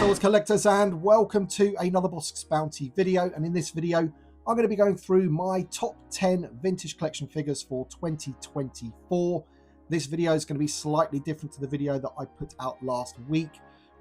Wars collectors, and welcome to another Bossk's Bounty video. And in this video I'm going to be going through my top 10 vintage collection figures for 2024. This video is going to be slightly different to the video that I put out last week,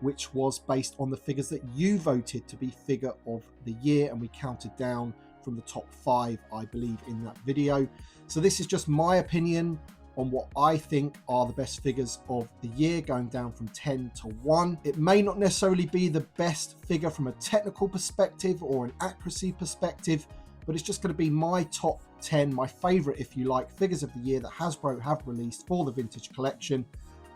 which was based on the figures that you voted to be figure of the year, and we counted down from the top 5, I believe, in that video. So this is just my opinion on what I think are the best figures of the year, going down from 10 to 1. It may not necessarily be the best figure from a technical perspective or an accuracy perspective, but it's just going to be my top 10, my favorite, if you like, figures of the year that Hasbro have released for the vintage collection.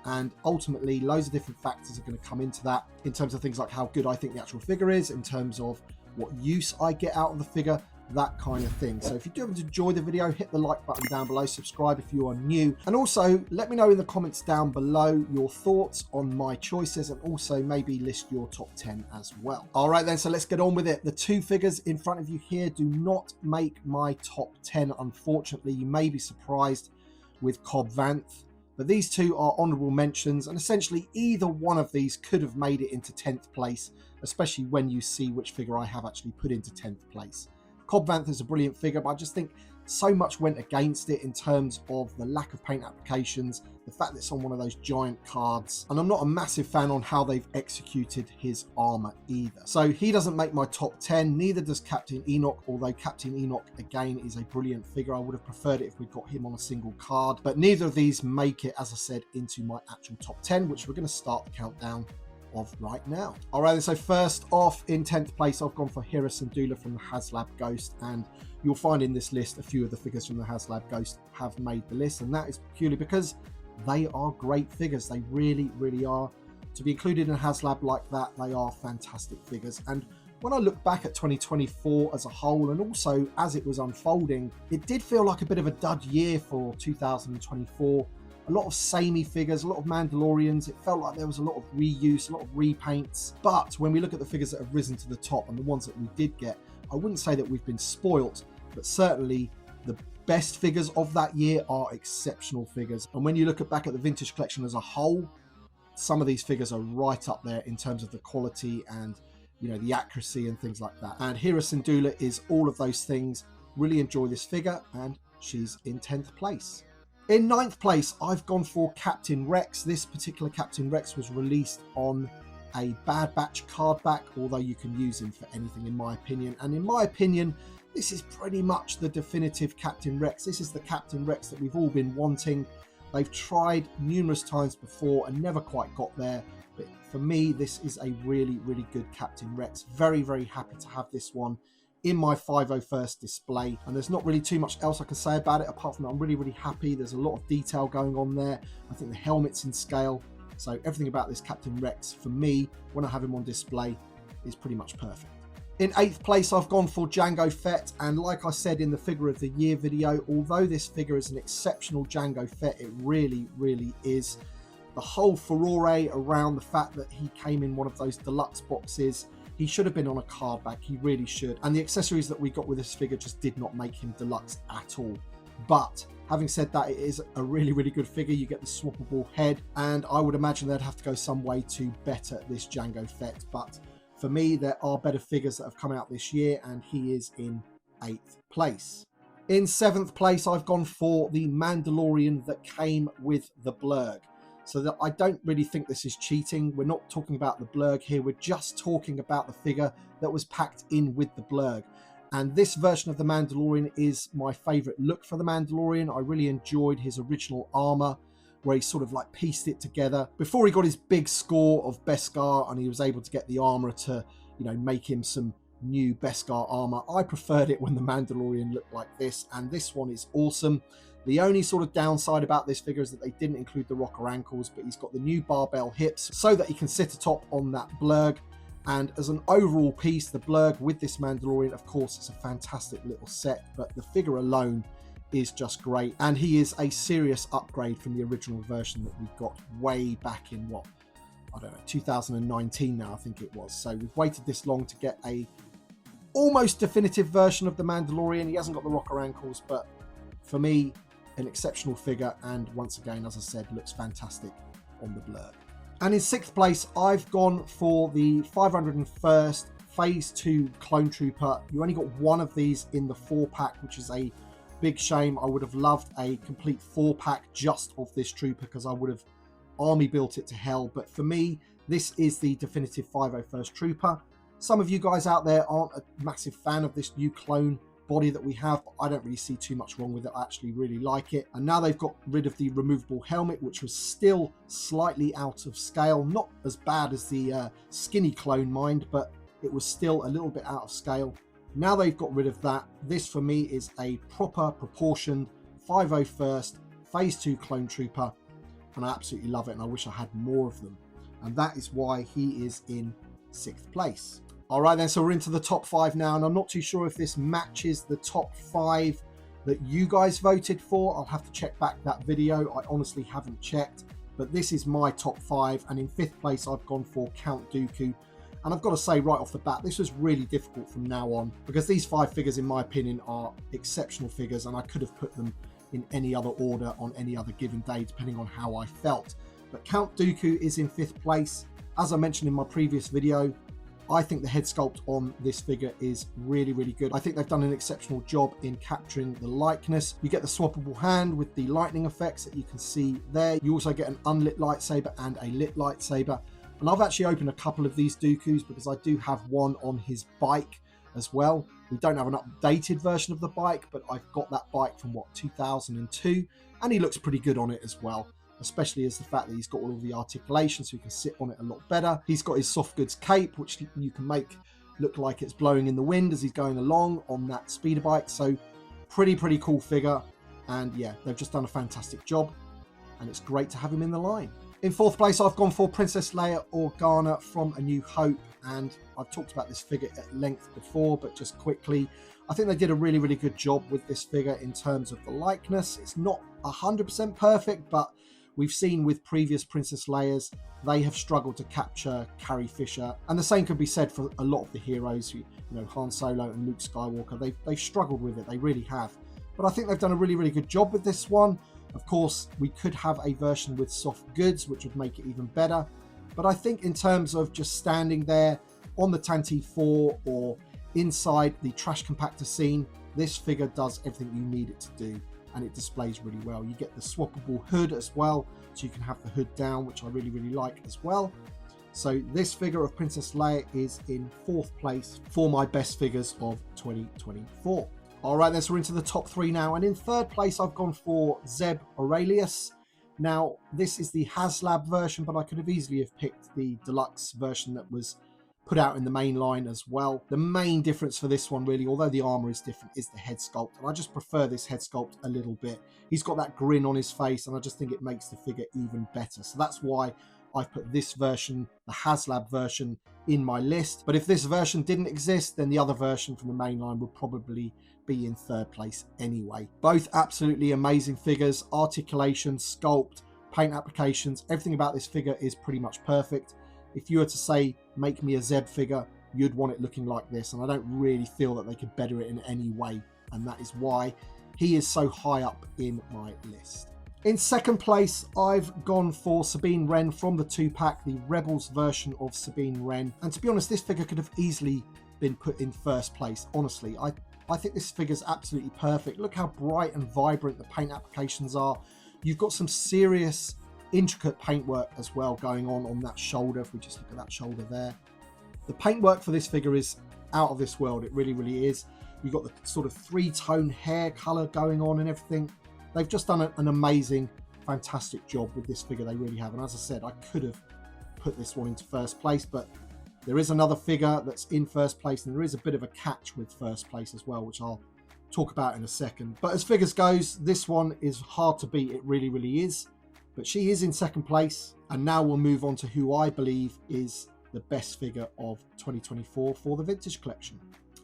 And ultimately, loads of different factors are going to come into that, in terms of things like how good I think the actual figure is, in terms of what use I get out of the figure, that kind of thing. So if you do enjoy the video, hit the like button down below, subscribe if you are new, and also let me know in the comments down below your thoughts on my choices, and also maybe list your top 10 as well. All right then, so let's get on with it. The two figures in front of you here do not make my top 10, unfortunately. You may be surprised with Cobb Vanth, but these two are honorable mentions, and essentially either one of these could have made it into 10th place, especially when you see which figure I have actually put into 10th place. Cobb Vanth is a brilliant figure, but I just think so much went against it in terms of the lack of paint applications, the fact that it's on one of those giant cards, and I'm not a massive fan on how they've executed his armor either. So he doesn't make my top 10, neither does Captain Enoch, although Captain Enoch again is a brilliant figure. I would have preferred it if we'd got him on a single card, but neither of these make it, as I said, into my actual top 10, which we're going to start the countdown of right now. All right, so first off, in 10th place, I've gone for Hirus and Dula from the HasLab Ghost, and you'll find in this list a few of the figures from the HasLab Ghost have made the list, and that is purely because they are great figures. They really are. To be included in a HasLab like that, they are fantastic figures. And when I look back at 2024 as a whole, and also as it was unfolding, it did feel like a bit of a dud year for 2024. A lot of samey figures, a lot of Mandalorians. It felt like there was a lot of reuse, a lot of repaints. But when we look at the figures that have risen to the top and the ones that we did get, I wouldn't say that we've been spoilt, but certainly the best figures of that year are exceptional figures. And when you look back at the vintage collection as a whole, some of these figures are right up there in terms of the quality and, you know, the accuracy and things like that. And Hirus and Dula is all of those things. Really enjoy this figure, and she's in 10th place. In 9th place, I've gone for Captain Rex. This particular Captain Rex was released on a Bad Batch card back, although you can use him for anything in my opinion. And in my opinion, this is pretty much the definitive Captain Rex. This is the Captain Rex that we've all been wanting. They've tried numerous times before and never quite got there. But for me, this is a really good Captain Rex. Very happy to have this one in my 501st display, and there's not really too much else I can say about it apart from that I'm really happy. There's a lot of detail going on there. I think the helmet's in scale, so everything about this Captain Rex, for me, when I have him on display, is pretty much perfect. In 8th place, I've gone for Jango Fett, and like I said in the figure of the year video, although this figure is an exceptional Jango Fett, it really is. The whole furore around the fact that he came in one of those deluxe boxes, he should have been on a card back, he really should. And the accessories that we got with this figure just did not make him deluxe at all. But having said that, it is a really good figure. You get the swappable head, and I would imagine they'd have to go some way to better this Jango Fett. But for me, there are better figures that have come out this year, and he is in 8th place. In 7th place, I've gone for the Mandalorian that came with the blurg. So that I don't really think this is cheating. We're not talking about the blurg here. We're just talking about the figure that was packed in with the blurg. And this version of the Mandalorian is my favorite look for the Mandalorian. I really enjoyed his original armor, where he sort of like pieced it together before he got his big score of Beskar, and he was able to get the armor to, you know, make him some new Beskar armor. I preferred it when the Mandalorian looked like this, and this one is awesome. The only sort of downside about this figure is that they didn't include the rocker ankles, but he's got the new barbell hips so that he can sit atop on that blurg. And as an overall piece, the blurg with this Mandalorian, of course, it's a fantastic little set, but the figure alone is just great. And he is a serious upgrade from the original version that we got way back in, what, I don't know, 2019 now, I think it was. So we've waited this long to get a almost definitive version of the Mandalorian. He hasn't got the rocker ankles, but for me, an exceptional figure, and once again, as I said, looks fantastic on the blurg. And in 6th place, I've gone for the 501st Phase 2 Clone Trooper. You only got one of these in the 4-pack, which is a big shame. I would have loved a complete 4-pack just of this trooper because I would have army built it to hell. But for me, this is the definitive 501st Trooper. Some of you guys out there aren't a massive fan of this new clone body that we have, but I don't really see too much wrong with it. I actually really like it. And now they've got rid of the removable helmet, which was still slightly out of scale. Not as bad as the skinny clone, mind, but it was still a little bit out of scale. Now they've got rid of that. This for me is a proper proportioned 501st Phase 2 Clone Trooper, and I absolutely love it, and I wish I had more of them. And that is why he is in 6th place. All right then, so we're into the top 5 now, and I'm not too sure if this matches the top 5 that you guys voted for. I'll have to check back that video. I honestly haven't checked, but this is my top 5, and in 5th place I've gone for Count Dooku. And I've got to say right off the bat, this was really difficult from now on, because these 5 figures, in my opinion, are exceptional figures, and I could have put them in any other order on any other given day, depending on how I felt. But Count Dooku is in 5th place. As I mentioned in my previous video, I think the head sculpt on this figure is really, really good. I think they've done an exceptional job in capturing the likeness. You get the swappable hand with the lightning effects that you can see there. You also get an unlit lightsaber and a lit lightsaber. And I've actually opened a couple of these Dookus because I do have one on his bike as well. We don't have an updated version of the bike, but I've got that bike from, 2002, and he looks pretty good on it as well, especially as the fact that he's got all of the articulation, so you can sit on it a lot better. He's got his soft goods cape, which you can make look like it's blowing in the wind as he's going along on that speeder bike. So pretty cool figure. And yeah, they've just done a fantastic job, and it's great to have him in the line. In 4th place, I've gone for Princess Leia Organa from A New Hope, and I've talked about this figure at length before, but just quickly, I think they did a really good job with this figure in terms of the likeness. It's not 100% perfect, but we've seen with previous Princess Leias, they have struggled to capture Carrie Fisher, and the same could be said for a lot of the heroes, you know, Han Solo and Luke Skywalker. They've struggled with it, they really have. But I think they've done a really good job with this one. Of course, we could have a version with soft goods, which would make it even better. But I think in terms of just standing there on the Tantive 4 or inside the trash compactor scene, this figure does everything you need it to do, and it displays really well. You get the swappable hood as well, so you can have the hood down, which I really like as well. So this figure of Princess Leia is in 4th place for my best figures of 2024. All right, then, so we're into the top 3 now, and in 3rd place I've gone for Zeb Orrelios. Now, this is the HasLab version, but I could have easily have picked the deluxe version that was put out in the main line as well. The main difference for this one, really, although the armor is different, is the head sculpt, and I just prefer this head sculpt a little bit. He's got that grin on his face, and I just think it makes the figure even better. So that's why I've put this version, the HasLab version, in my list. But if this version didn't exist, then the other version from the main line would probably be in 3rd place anyway. Both absolutely amazing figures. Articulation, sculpt, paint applications, everything about this figure is pretty much perfect. If you were to say, make me a Zeb figure, you'd want it looking like this, and I don't really feel that they could better it in any way, and that is why he is so high up in my list. In 2nd place, I've gone for Sabine Wren from the 2-pack, the Rebels version of Sabine Wren. And to be honest, this figure could have easily been put in 1st place. Honestly, I think this figure's absolutely perfect. Look how bright and vibrant the paint applications are. You've got some serious, intricate paintwork as well going on that shoulder. If we just look at that shoulder there. The paintwork for this figure is out of this world. It really is. You've got the sort of 3-tone hair color going on and everything. They've just done an amazing, fantastic job with this figure. They really have. And as I said, I could have put this one into 1st place, but there is another figure that's in 1st place, and there is a bit of a catch with 1st place as well, which I'll talk about in a second. But as figures goes, this one is hard to beat. It really is. But she is in 2nd place. And now we'll move on to who I believe is the best figure of 2024 for the vintage collection.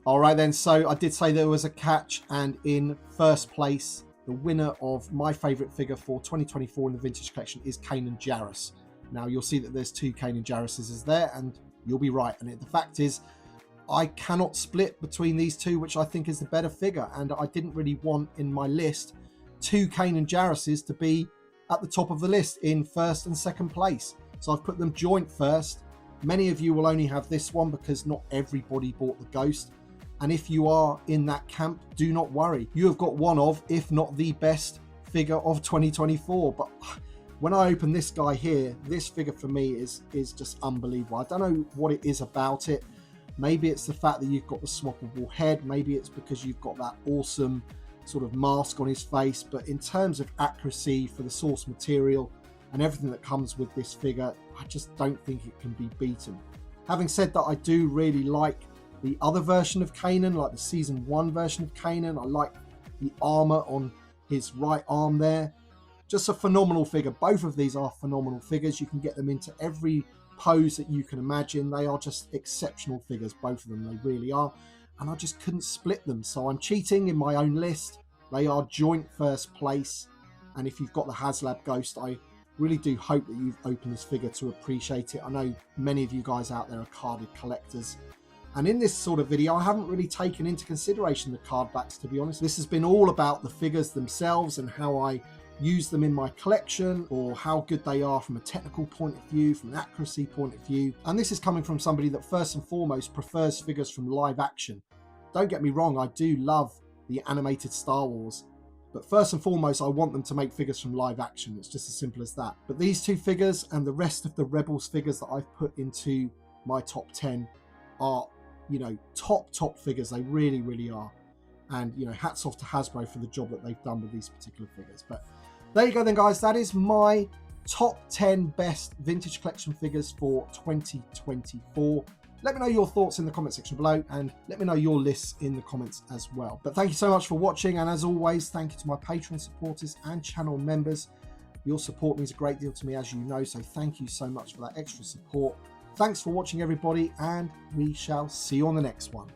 All right then, so I did say there was a catch, and in 1st place, the winner of my favourite figure for 2024 in the vintage collection is Kanan Jarrus. Now, you'll see that there's 2 Kanan Jarruses there, and you'll be right. And the fact is, I cannot split between these 2, which I think is the better figure. And I didn't really want in my list 2 Kanan Jarruses to be at the top of the list in 1st and 2nd place. So I've put them joint first. Many of you will only have this one because not everybody bought the Ghost. And if you are in that camp, do not worry. You have got one of, if not the best figure of 2024. But when I open this guy here, this figure for me is just unbelievable. I don't know what it is about it. Maybe it's the fact that you've got the swappable head. Maybe it's because you've got that awesome sort of mask on his face. But in terms of accuracy for the source material and everything that comes with this figure, I just don't think it can be beaten. Having said that, I do really like the other version of Kanan, like the season 1 version of Kanan. I like the armor on his right arm there. Just a phenomenal figure. Both of these are phenomenal figures. You can get them into every pose that you can imagine. They are just exceptional figures, both of them. They really are. And I just couldn't split them. So I'm cheating in my own list. They are joint first place. And if you've got the HasLab Ghost, I really do hope that you've opened this figure to appreciate it. I know many of you guys out there are carded collectors. And in this sort of video, I haven't really taken into consideration the card backs, to be honest. This has been all about the figures themselves and how I use them in my collection, or how good they are from a technical point of view, from an accuracy point of view. And this is coming from somebody that first and foremost prefers figures from live action. Don't get me wrong, I do love the animated Star Wars, but first and foremost, I want them to make figures from live action. It's just as simple as that. But these two figures and the rest of the Rebels figures that I've put into my top 10 are, you know, top figures. They really, really are. And, you know, hats off to Hasbro for the job that they've done with these particular figures. But there you go then, guys. That is my top 10 best vintage collection figures for 2024. Let me know your thoughts in the comment section below, and let me know your lists in the comments as well. But thank you so much for watching, and as always, thank you to my Patreon supporters and channel members. Your support means a great deal to me, as you know, so thank you so much for that extra support. Thanks for watching, everybody, and we shall see you on the next one.